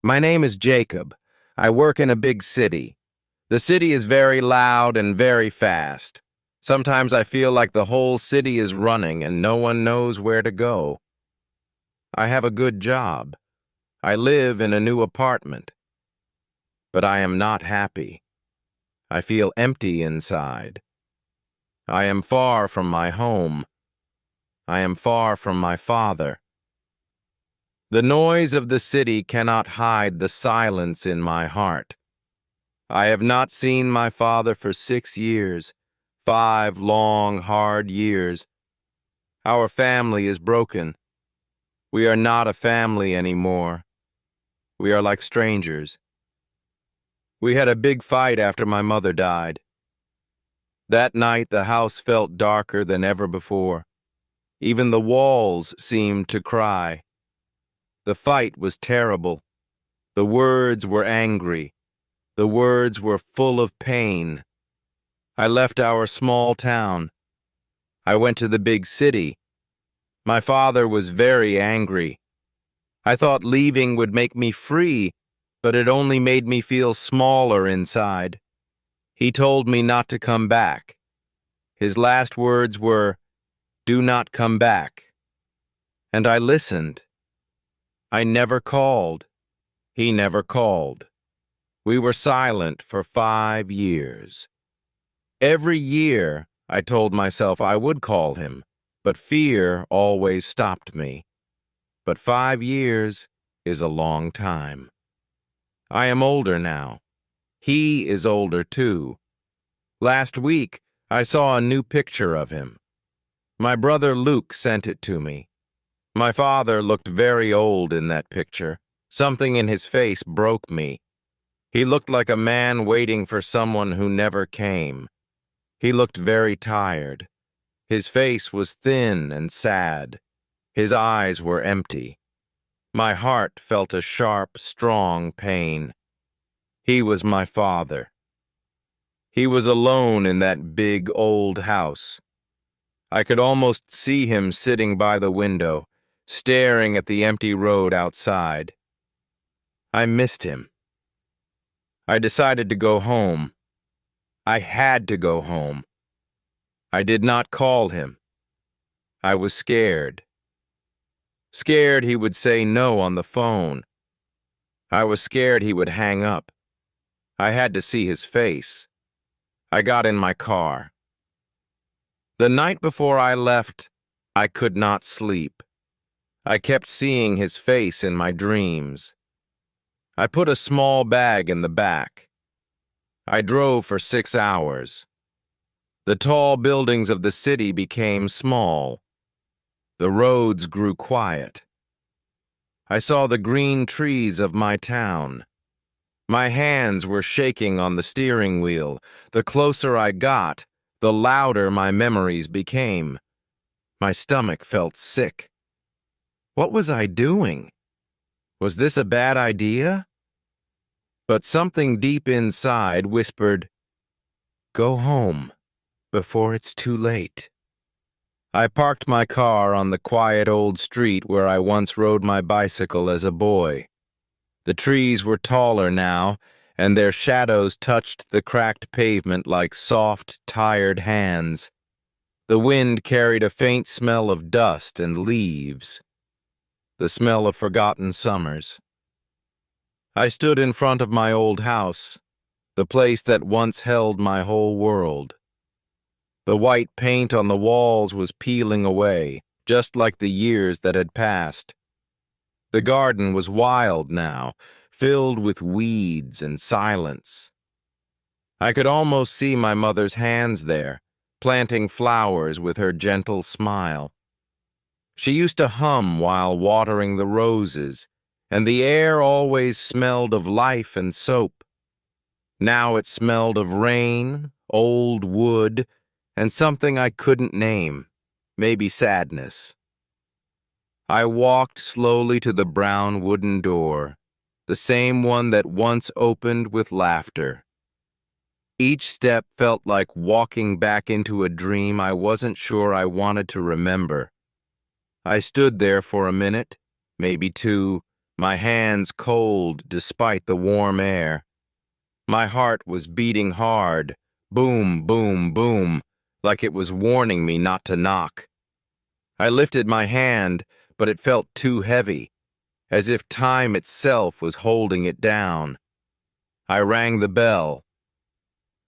My name is Jacob. I work in a big city. The city is very loud and very fast. Sometimes I feel like the whole city is running and no one knows where to go. I have a good job. I live in a new apartment. But I am not happy. I feel empty inside. I am far from my home. I am far from my father. The noise of the city cannot hide the silence in my heart. I have not seen my father for 6 years, 5 long, hard years. Our family is broken. We are not a family anymore. We are like strangers. We had a big fight after my mother died. That night the house felt darker than ever before. Even the walls seemed to cry. The fight was terrible. The words were angry. The words were full of pain. I left our small town. I went to the big city. My father was very angry. I thought leaving would make me free, but it only made me feel smaller inside. He told me not to come back. His last words were, "Do not come back." And I listened. I never called. He never called. We were silent for 5 years. Every year, I told myself I would call him, but fear always stopped me. But 5 years is a long time. I am older now. He is older too. Last week, I saw a new picture of him. My brother Luke sent it to me. My father looked very old in that picture. Something in his face broke me. He looked like a man waiting for someone who never came. He looked very tired. His face was thin and sad. His eyes were empty. My heart felt a sharp, strong pain. He was my father. He was alone in that big old house. I could almost see him sitting by the window, staring at the empty road outside. I missed him. I decided to go home. I had to go home. I did not call him. I was scared. Scared he would say no on the phone. I was scared he would hang up. I had to see his face. I got in my car. The night before I left, I could not sleep. I kept seeing his face in my dreams. I put a small bag in the back. I drove for 6 hours. The tall buildings of the city became small. The roads grew quiet. I saw the green trees of my town. My hands were shaking on the steering wheel. The closer I got, the louder my memories became. My stomach felt sick. What was I doing? Was this a bad idea? But something deep inside whispered, "Go home before it's too late." I parked my car on the quiet old street where I once rode my bicycle as a boy. The trees were taller now, and their shadows touched the cracked pavement like soft, tired hands. The wind carried a faint smell of dust and leaves, the smell of forgotten summers. I stood in front of my old house, the place that once held my whole world. The white paint on the walls was peeling away, just like the years that had passed. The garden was wild now, filled with weeds and silence. I could almost see my mother's hands there, planting flowers with her gentle smile. She used to hum while watering the roses, and the air always smelled of life and soap. Now it smelled of rain, old wood, and something I couldn't name, maybe sadness. I walked slowly to the brown wooden door, the same one that once opened with laughter. Each step felt like walking back into a dream I wasn't sure I wanted to remember. I stood there for a minute, maybe 2, my hands cold despite the warm air. My heart was beating hard, boom, boom, boom, like it was warning me not to knock. I lifted my hand, but it felt too heavy, as if time itself was holding it down. I rang the bell.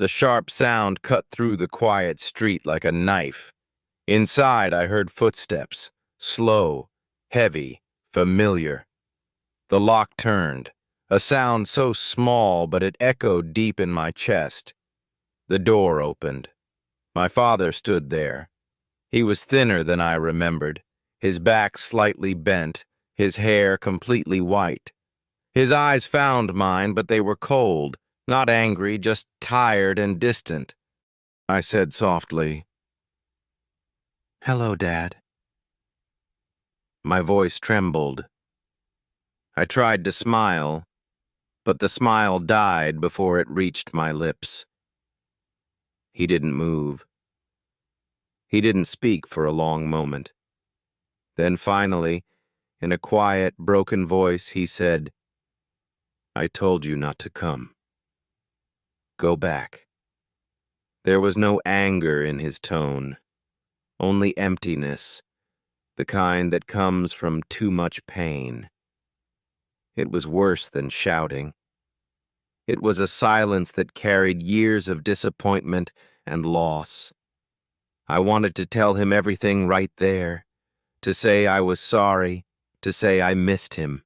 The sharp sound cut through the quiet street like a knife. Inside, I heard footsteps, slow, heavy, familiar. The lock turned, a sound so small, but it echoed deep in my chest. The door opened. My father stood there. He was thinner than I remembered, his back slightly bent, his hair completely white. His eyes found mine, but they were cold, not angry, just tired and distant. I said softly, "Hello, Dad." My voice trembled. I tried to smile, but the smile died before it reached my lips. He didn't move. He didn't speak for a long moment. Then finally, in a quiet, broken voice, he said, "I told you not to come. Go back." There was no anger in his tone, only emptiness, the kind that comes from too much pain. It was worse than shouting. It was a silence that carried years of disappointment and loss. I wanted to tell him everything right there, to say I was sorry, to say I missed him.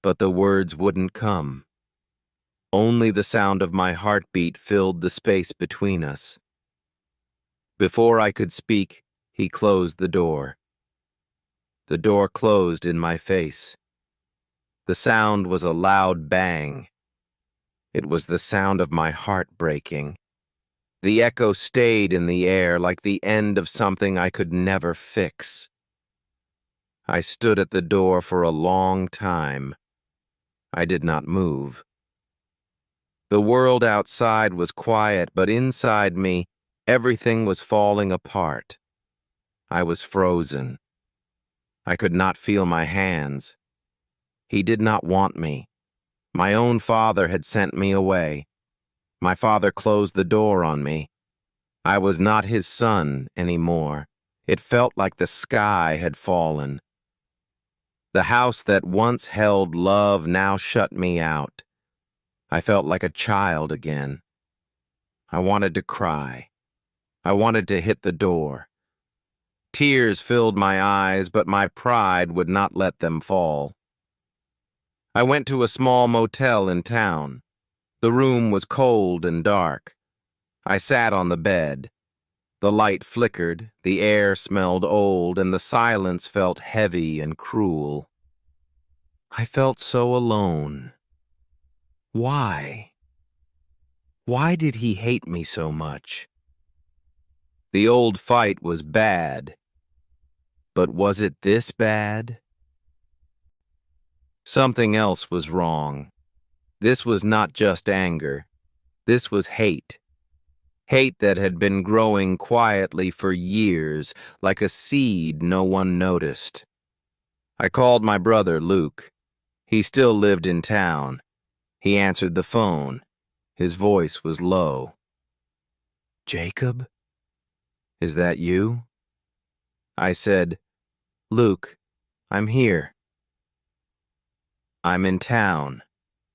But the words wouldn't come. Only the sound of my heartbeat filled the space between us. Before I could speak, he closed the door. The door closed in my face. The sound was a loud bang. It was the sound of my heart breaking. The echo stayed in the air like the end of something I could never fix. I stood at the door for a long time. I did not move. The world outside was quiet, but inside me, everything was falling apart. I was frozen. I could not feel my hands. He did not want me. My own father had sent me away. My father closed the door on me. I was not his son anymore. It felt like the sky had fallen. The house that once held love now shut me out. I felt like a child again. I wanted to cry. I wanted to hit the door. Tears filled my eyes, but my pride would not let them fall. I went to a small motel in town. The room was cold and dark. I sat on the bed. The light flickered, the air smelled old, and the silence felt heavy and cruel. I felt so alone. Why? Why did he hate me so much? The old fight was bad. But was it this bad? Something else was wrong. This was not just anger. This was hate. Hate that had been growing quietly for years, like a seed no one noticed. I called my brother, Luke. He still lived in town. He answered the phone. His voice was low. "Jacob? Is that you?" I said, "Luke, I'm here." "I'm in town.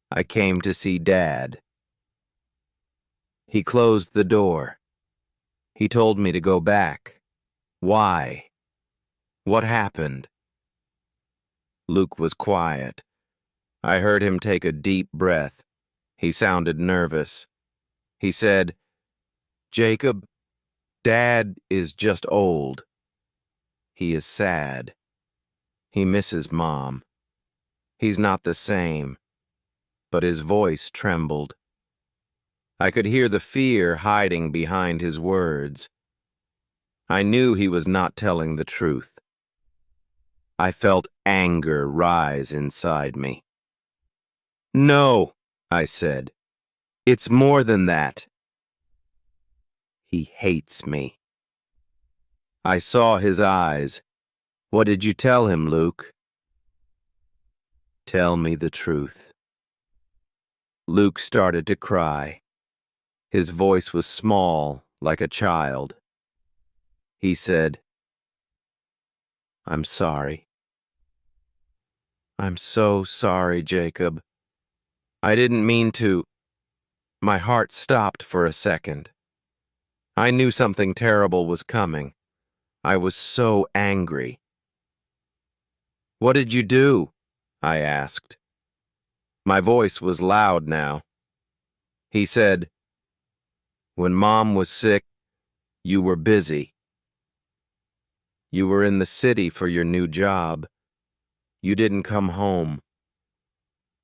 I came to see Dad." He closed the door. He told me to go back. Why? What happened? Luke was quiet. I heard him take a deep breath. He sounded nervous. He said, "Jacob, Dad is just old. He is sad. He misses Mom. He's not the same." But his voice trembled. I could hear the fear hiding behind his words. I knew he was not telling the truth. I felt anger rise inside me. "No," I said. "It's more than that. He hates me." I saw his eyes. "What did you tell him, Luke?" Tell me the truth. Luke started to cry. His voice was small, like a child. He said, "I'm sorry. I'm so sorry, Jacob. I didn't mean to." My heart stopped for a second. I knew something terrible was coming. I was so angry. "What did you do?" I asked. My voice was loud now. He said, "When Mom was sick, you were busy. You were in the city for your new job. You didn't come home.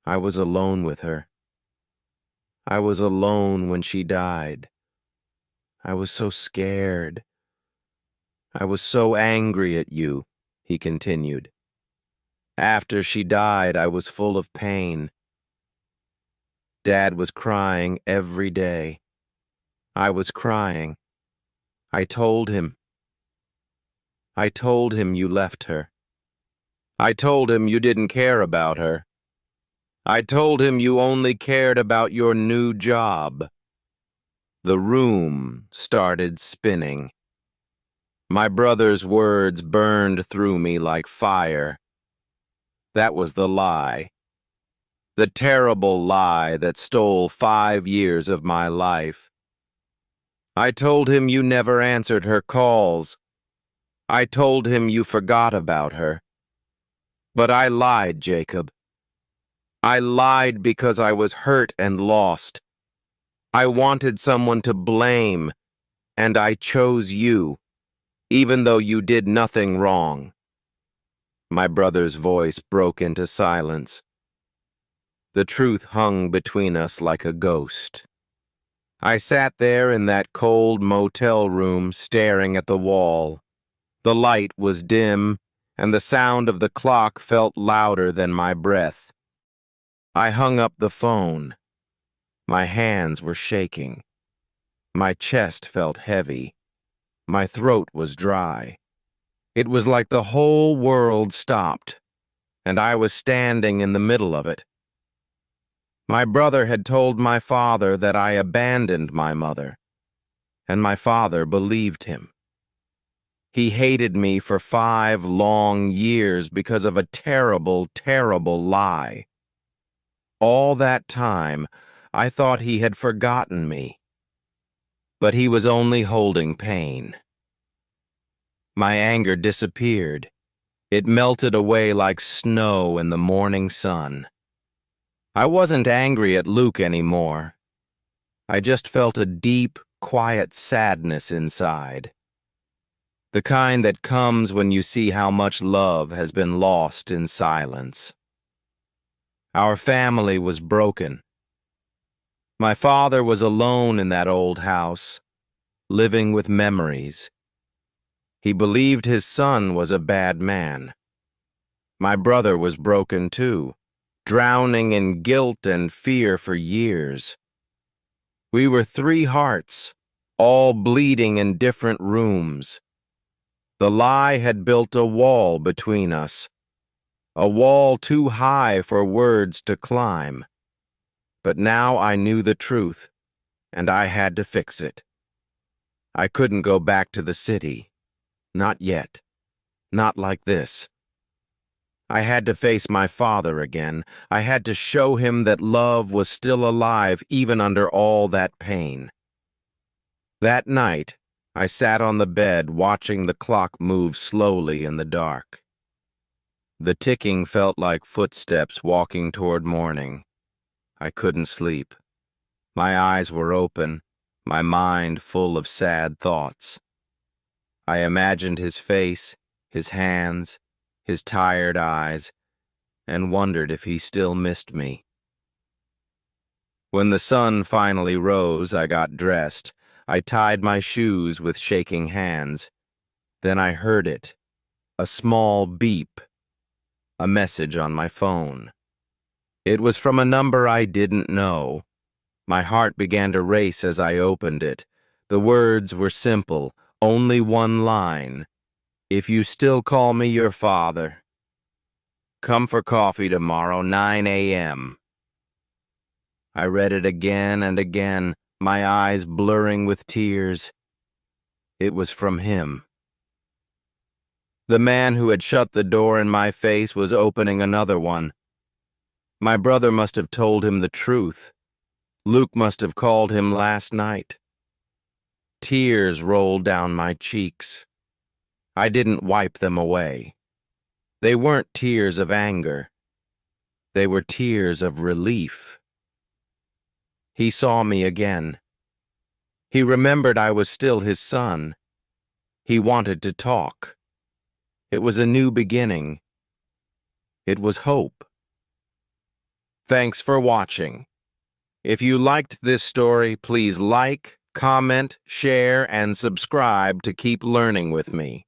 I was alone with her. I was alone when she died. I was so scared. I was so angry at you," he continued. "After she died, I was full of pain. Dad was crying every day. I was crying. I told him you left her. I told him you didn't care about her. I told him you only cared about your new job." The room started spinning. My brother's words burned through me like fire. That was the lie. The terrible lie that stole 5 years of my life. I told him you never answered her calls. I told him you forgot about her. But I lied, Jacob. I lied because I was hurt and lost. I wanted someone to blame, and I chose you, even though you did nothing wrong. My brother's voice broke into silence. The truth hung between us like a ghost. I sat there in that cold motel room staring at the wall. The light was dim, and the sound of the clock felt louder than my breath. I hung up the phone. My hands were shaking. My chest felt heavy. My throat was dry. It was like the whole world stopped, and I was standing in the middle of it. My brother had told my father that I abandoned my mother, and my father believed him. He hated me for 5 long years because of a terrible, terrible lie. All that time, I thought he had forgotten me. But he was only holding pain. My anger disappeared. It melted away like snow in the morning sun. I wasn't angry at Luke anymore. I just felt a deep, quiet sadness inside. The kind that comes when you see how much love has been lost in silence. Our family was broken. My father was alone in that old house, living with memories. He believed his son was a bad man. My brother was broken too, drowning in guilt and fear for years. We were 3 hearts, all bleeding in different rooms. The lie had built a wall between us, a wall too high for words to climb. But now I knew the truth, and I had to fix it. I couldn't go back to the city. Not yet. Not like this. I had to face my father again. I had to show him that love was still alive even under all that pain. That night, I sat on the bed watching the clock move slowly in the dark. The ticking felt like footsteps walking toward morning. I couldn't sleep. My eyes were open, my mind full of sad thoughts. I imagined his face, his hands, his tired eyes, and wondered if he still missed me. When the sun finally rose, I got dressed. I tied my shoes with shaking hands. Then I heard it, a small beep, a message on my phone. It was from a number I didn't know. My heart began to race as I opened it. The words were simple, only one line. "If you still call me your father." Come for coffee tomorrow, 9 a.m. I read it again and again, my eyes blurring with tears. It was from him. The man who had shut the door in my face was opening another one. My brother must have told him the truth. Luke must have called him last night. Tears rolled down my cheeks. I didn't wipe them away. They weren't tears of anger. They were tears of relief. He saw me again. He remembered I was still his son. He wanted to talk. It was a new beginning. It was hope. Thanks for watching. If you liked this story, please like, comment, share, and subscribe to keep learning with me.